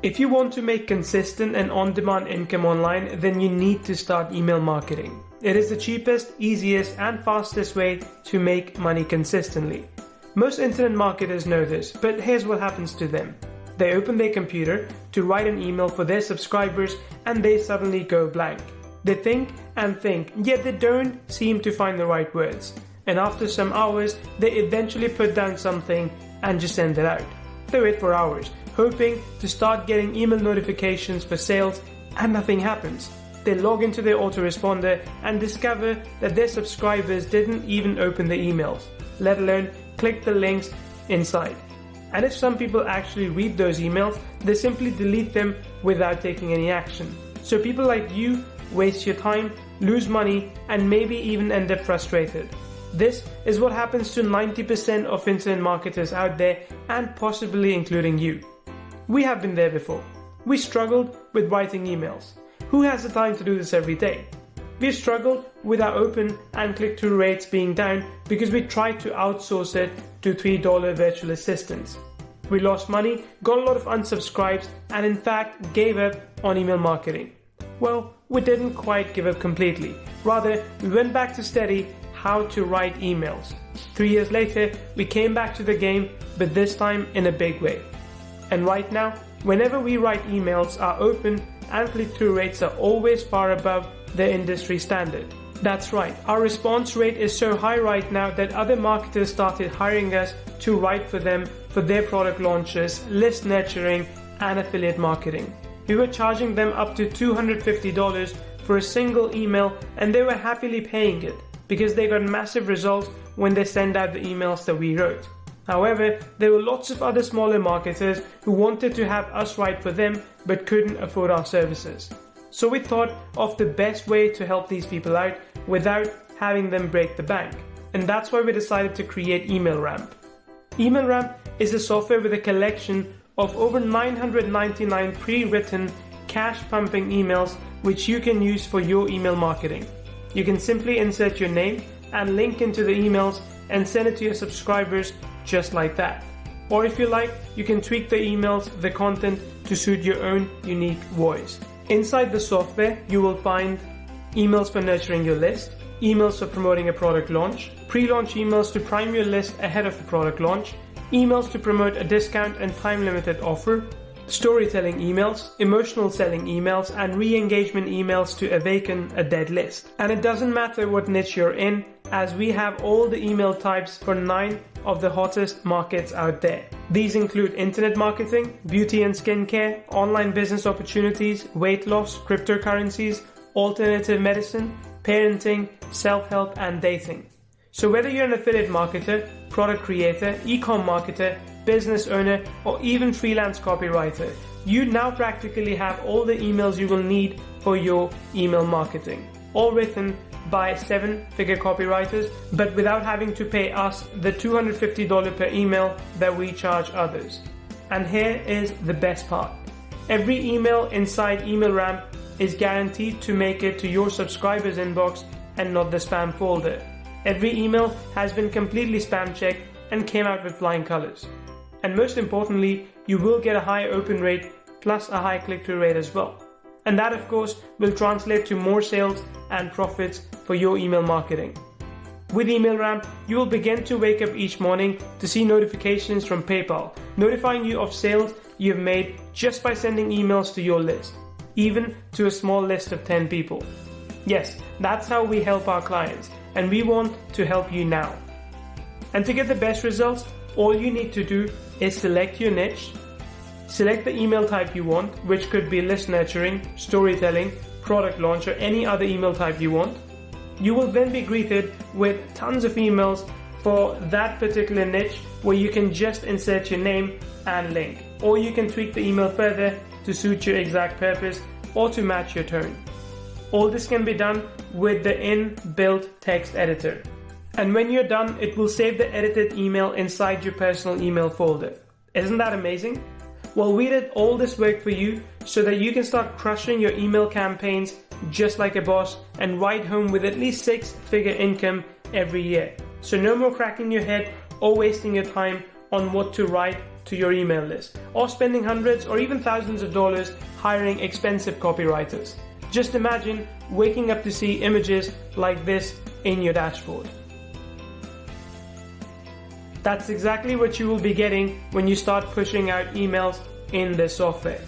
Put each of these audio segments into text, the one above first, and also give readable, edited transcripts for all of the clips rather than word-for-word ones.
If you want to make consistent and on-demand income online, then you need to start email marketing. It is the cheapest, easiest, and fastest way to make money consistently. Most internet marketers know this, but here's what happens to them. They open their computer to write an email for their subscribers and they suddenly go blank. They think and think, yet they don't seem to find the right words. And after some hours, they eventually put down something and just send it out. They wait for hours, hoping to start getting email notifications for sales, and nothing happens. They log into their autoresponder and discover that their subscribers didn't even open the emails, let alone click the links inside. And if some people actually read those emails, they simply delete them without taking any action. So people like you waste your time, lose money, and maybe even end up frustrated. This is what happens to 90% of internet marketers out there, and possibly including you. We have been there before. We struggled with writing emails. Who has the time to do this every day? We've struggled with our open and click-through rates being down because we tried to outsource it to $3 virtual assistants. We lost money, got a lot of unsubscribes, and in fact gave up on email marketing. Well, we didn't quite give up completely. Rather, we went back to study how to write emails. 3 years later, we came back to the game, but this time in a big way. And right now, whenever we write emails, our open and click-through rates are always far above the industry standard. That's right, our response rate is so high right now that other marketers started hiring us to write for them for their product launches, list nurturing, and affiliate marketing. We were charging them up to $250 for a single email, and they were happily paying it because they got massive results when they send out the emails that we wrote. However, there were lots of other smaller marketers who wanted to have us write for them but couldn't afford our services. So we thought of the best way to help these people out without having them break the bank. And that's why we decided to create EmailRamp. EmailRamp is a software with a collection of over 999 pre-written cash pumping emails which you can use for your email marketing. You can simply insert your name and link into the emails and send it to your subscribers just like that. Or if you like, you can tweak the emails, the content to suit your own unique voice. Inside the software, you will find emails for nurturing your list, emails for promoting a product launch, pre-launch emails to prime your list ahead of the product launch, emails to promote a discount and time-limited offer, storytelling emails, emotional selling emails, and re-engagement emails to awaken a dead list. And it doesn't matter what niche you're in, as we have all the email types for 9 of the hottest markets out there. These include internet marketing, beauty and skincare, online business opportunities, weight loss, cryptocurrencies, alternative medicine, parenting, self-help, and dating. So whether you're an affiliate marketer, product creator, e-com marketer, business owner, or even freelance copywriter, you now practically have all the emails you will need for your email marketing, all written by 7-figure copywriters, but without having to pay us the $250 per email that we charge others. And here is the best part. Every email inside EmailRamp is guaranteed to make it to your subscriber's inbox and not the spam folder. Every email has been completely spam checked and came out with flying colors. And most importantly, you will get a high open rate plus a high click-through rate as well. And that, of course, will translate to more sales and profits for your email marketing. With EmailRamp, you will begin to wake up each morning to see notifications from PayPal, notifying you of sales you've made just by sending emails to your list, even to a small list of 10 people. Yes, that's how we help our clients, and we want to help you now. And to get the best results, all you need to do is select your niche, select the email type you want, which could be list nurturing, storytelling, product launch, or any other email type you want. You will then be greeted with tons of emails for that particular niche where you can just insert your name and link, or you can tweak the email further to suit your exact purpose or to match your tone. All this can be done with the inbuilt text editor. And when you're done, it will save the edited email inside your personal email folder. Isn't that amazing? Well, we did all this work for you so that you can start crushing your email campaigns just like a boss and ride home with at least 6-figure income every year. So no more cracking your head or wasting your time on what to write to your email list, or spending hundreds or even thousands of dollars hiring expensive copywriters. Just imagine waking up to see images like this in your dashboard. That's exactly what you will be getting when you start pushing out emails in this software.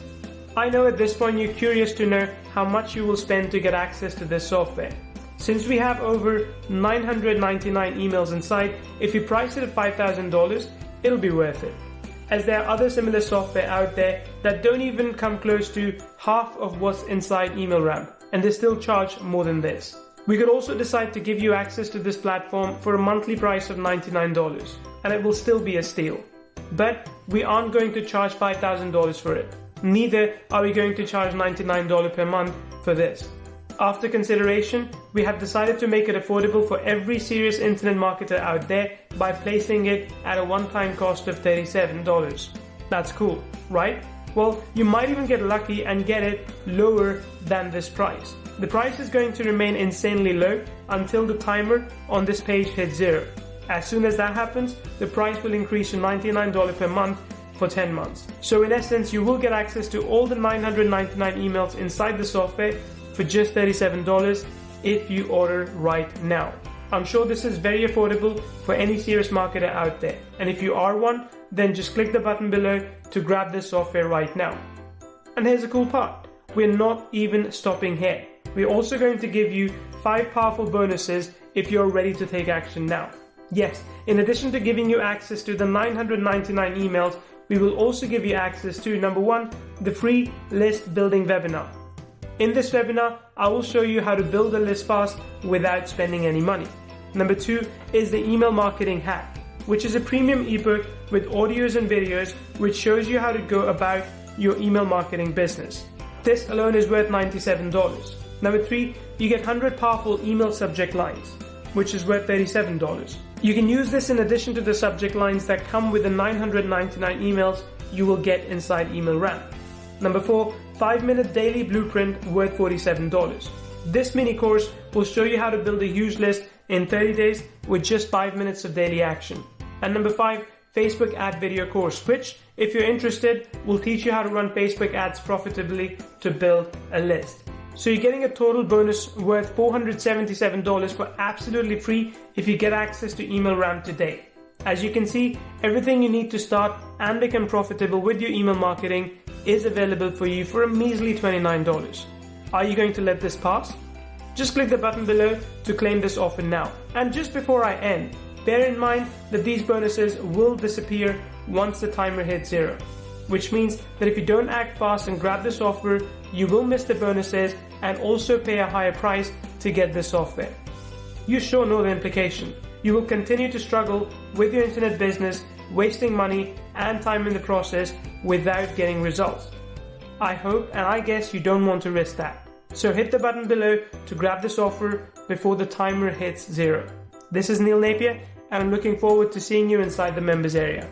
I know at this point you're curious to know how much you will spend to get access to this software. Since we have over 999 emails inside, if you price it at $5,000, it'll be worth it. As there are other similar software out there that don't even come close to half of what's inside EmailRamp, and they still charge more than this. We could also decide to give you access to this platform for a monthly price of $99, and it will still be a steal. But we aren't going to charge $5,000 for it. Neither are we going to charge $99 per month for this. After consideration, we have decided to make it affordable for every serious internet marketer out there by placing it at a one-time cost of $37. That's cool, right? Well, you might even get lucky and get it lower than this price. The price is going to remain insanely low until the timer on this page hits 0. As soon as that happens, the price will increase to $99 per month for 10 months. So in essence, you will get access to all the 999 emails inside the software for just $37 if you order right now. I'm sure this is very affordable for any serious marketer out there. And if you are one, then just click the button below to grab this software right now. And here's the cool part. We're not even stopping here. We're also going to give you 5 powerful bonuses if you're ready to take action now. Yes, in addition to giving you access to the 999 emails, we will also give you access to, number 1, the free list building webinar. In this webinar, I will show you how to build a list fast without spending any money. Number 2 is the email marketing hack, which is a premium ebook with audios and videos which shows you how to go about your email marketing business. This alone is worth $97. Number 3, you get 100 powerful email subject lines, which is worth $37. You can use this in addition to the subject lines that come with the 999 emails you will get inside EmailRamp. Number 4, 5-minute daily blueprint worth $47. This mini course will show you how to build a huge list in 30 days with just 5 minutes of daily action. And number 5, Facebook ad video course, which, if you're interested, will teach you how to run Facebook ads profitably to build a list. So you're getting a total bonus worth $477 for absolutely free if you get access to EmailRamp today. As you can see, everything you need to start and become profitable with your email marketing is available for you for a measly $29. Are you going to let this pass? Just click the button below to claim this offer now. And just before I end, bear in mind that these bonuses will disappear once the timer hits 0. Which means that if you don't act fast and grab this offer, you will miss the bonuses and also pay a higher price to get this software. You sure know the implication. You will continue to struggle with your internet business, wasting money and time in the process without getting results. I hope and I guess you don't want to risk that. So hit the button below to grab this offer before the timer hits 0. This is Neil Napier and I'm looking forward to seeing you inside the members area.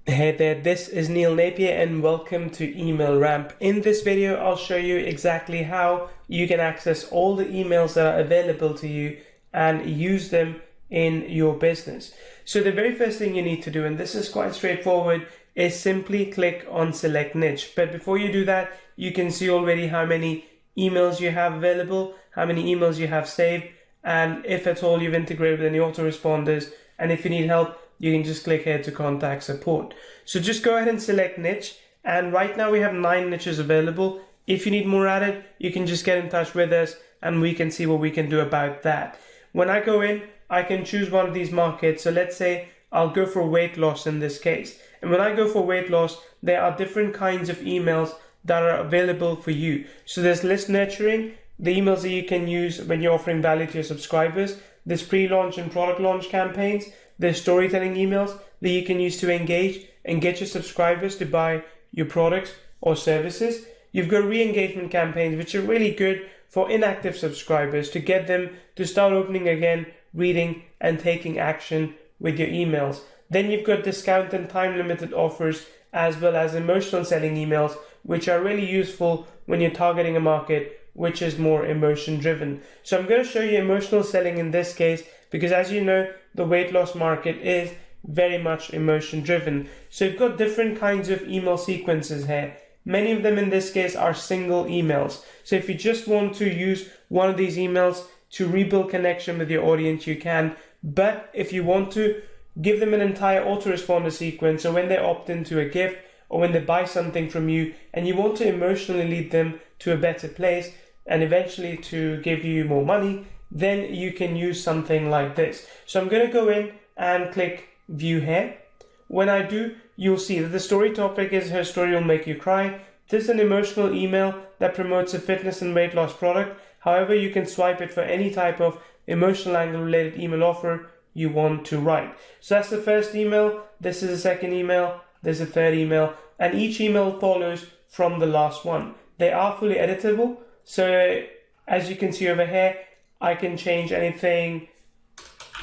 Hey there, this is Neil Napier and welcome to EmailRamp. In this video, I'll show you exactly how you can access all the emails that are available to you and use them in your business. So the very first thing you need to do, and this is quite straightforward, is simply click on select niche. But before you do that, you can see already how many emails you have available, how many emails you have saved, and if at all you've integrated with any autoresponders, and if you need help, you can just click here to contact support. So just go ahead and select niche. And right now we have 9 niches available. If you need more added, you can just get in touch with us and we can see what we can do about that. When I go in, I can choose one of these markets. So let's say I'll go for weight loss in this case. And when I go for weight loss, there are different kinds of emails that are available for you. So there's list nurturing, the emails that you can use when you're offering value to your subscribers. There's pre-launch and product launch campaigns. There's storytelling emails that you can use to engage and get your subscribers to buy your products or services. You've got re-engagement campaigns, which are really good for inactive subscribers to get them to start opening again, reading and taking action with your emails. Then you've got discount and time limited offers as well as emotional selling emails, which are really useful when you're targeting a market which is more emotion driven. So I'm going to show you emotional selling in this case, because as you know, the weight loss market is very much emotion driven. So you've got different kinds of email sequences here. Many of them in this case are single emails. So if you just want to use one of these emails to rebuild connection with your audience, you can. But if you want to give them an entire autoresponder sequence, so when they opt into a gift or when they buy something from you and you want to emotionally lead them to a better place and eventually to give you more money, then you can use something like this. So I'm going to go in and click view here. When I do, you'll see that the story topic is Her Story Will Make You Cry. This is an emotional email that promotes a fitness and weight loss product. However, you can swipe it for any type of emotional angle related email offer you want to write. So that's the first email. This is the second email. There's a third email, and each email follows from the last one. They are fully editable. So as you can see over here, I can change anything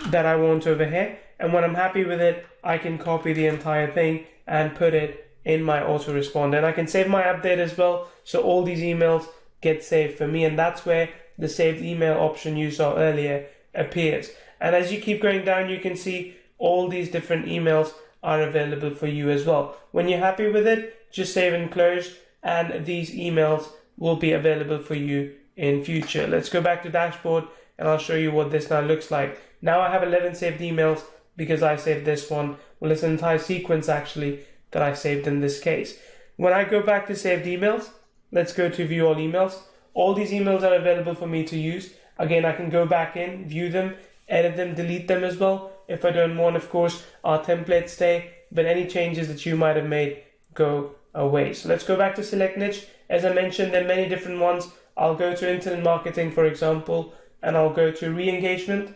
that I want over here. And when I'm happy with it, I can copy the entire thing and put it in my autoresponder. And I can save my update as well. So all these emails get saved for me. And that's where the saved email option you saw earlier appears. And as you keep going down, you can see all these different emails are available for you as well. When you're happy with it, just save and close, and these emails will be available for you in future. Let's go back to dashboard and I'll show you what this now looks like. Now I have 11 saved emails because I saved this one. Well, it's an entire sequence actually that I saved in this case. When I go back to saved emails, let's go to view all emails. All these emails are available for me to use. Again, I can go back in, view them, edit them, delete them as well. If I don't want, of course, our templates stay, but any changes that you might have made go away. So let's go back to select niche. As I mentioned, there are many different ones. I'll go to internet marketing, for example, and I'll go to re-engagement.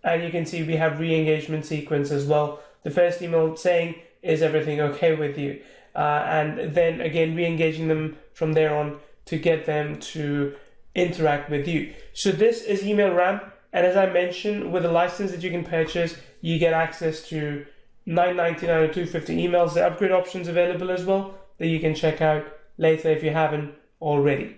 And you can see we have re-engagement sequence as well. The first email saying, is everything okay with you? And then again, re-engaging them from there on to get them to interact with you. So this is email ramp. And as I mentioned, with a license that you can purchase, you get access to $9.99 or $2.50 emails. The upgrade options available as well that you can check out later if you haven't already.